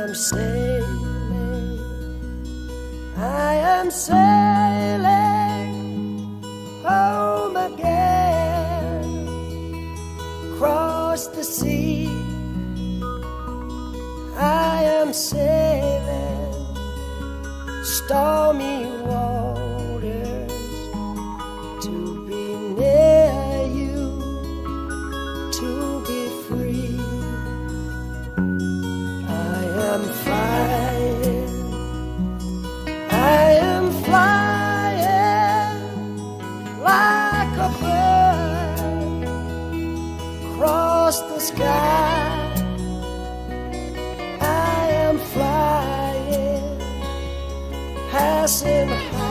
am sailing, I am sailing home again, across the sea. I am sailing stormy waters to be near you, to be free. I am flying, I am flying like a bird across the sky. I am flying, passing high.